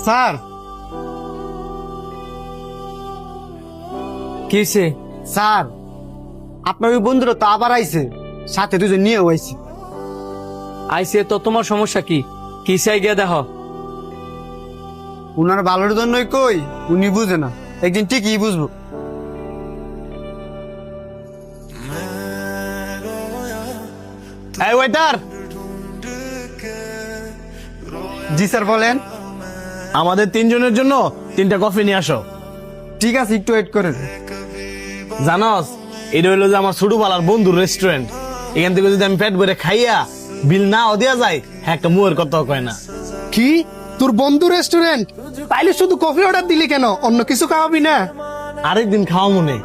Sir কি হয়েছে? Sir আপনার ওই বন্ধুরা তো আবার আইছে, সাথে দুজন নিয়েও আইছে। আইসে তো তোমার সমস্যা কি? কি চাই গিয়া দেখো। উনার ভালোর জন্যই কই, উনি বুঝে না, একদিন ঠিকই বুঝবো। এই ওয়েটার, জি স্যার বলেন। আমাদের তিনজনের জন্য 3টা কফি নিয়ে আসো। ঠিক আছে, একটু ওয়েট করেন। জানোস, এটা হইলো যে আমার ছোটবেলার বন্ধুর রেস্টুরেন্ট। এখান থেকে যদি আমি পেট ভরে খাইয়া বিল না দেওয়া যায়, হ্যাঁ একটা মুয়ের কথা কয় না। কি তোর বন্ধু রেস্টুরেন্ট? তাইলে শুধু কফি অর্ডার দিলি কেন? অন্য কিছু খাওয়াবি না? আরেকদিন খাওয়া মনে,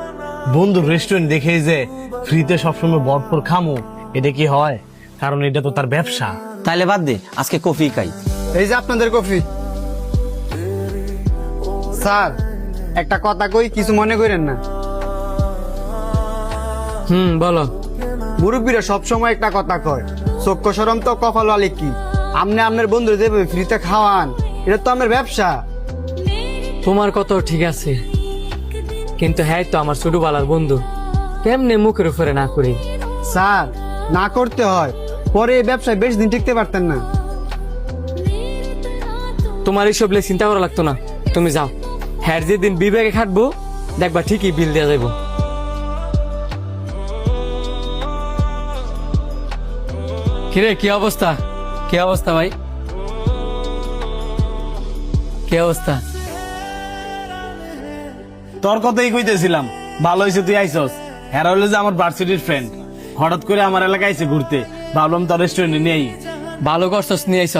বন্ধুর রেস্টুরেন্ট দেখে যে ফ্রিতে সবসময় ভরপুর খামো, এটা কি হয়? কারণ এটা তো তার ব্যবসা। তাইলে বাদ দে, আজকে কফি খাই। এই যে আপনাদের কফি। স্যার একটা কথা কই, কিছু মনে করেন না। বলো। মুরব্বীরা সবসময় একটা কথা কয়, চক্ষু সরম তো কপাল আলী কি। আপনি আপনার বন্ধু দেবে ফ্রিতে খাওয়ান, এটা তো আমার ব্যবসা। তোমার কথা ঠিক আছে, কিন্তু হ্যাঁ তো আমার ছোটবেলার বন্ধু, কেমনে মুখের উপরে না করি? স্যার না করতে হয়, পরে এই ব্যবসায় বেশ দিন টিকতে পারতেন না। তোমার এইসব নিয়ে চিন্তা করা লাগতো না, তুমি যাও। হ্যাঁ যেদিন বিবেকে খাটবো দেখবা ঠিকই বিল দেওয়া যাবো। কিরে কি অবস্থা? কি অবস্থা ভাই? কি অবস্থা? তোর কথাই কইতেছিলাম, ভালো হয়েছে তুই আইসস। হেরা হইলো যে আমার ভার্সিটির ফ্রেন্ড, হঠাৎ করে আমার এলাকায় আইসে ঘুরতে, ভাবলাম তোর রেস্টুরেন্টে নেই। ভালো করছস, নিয়ে আইসস।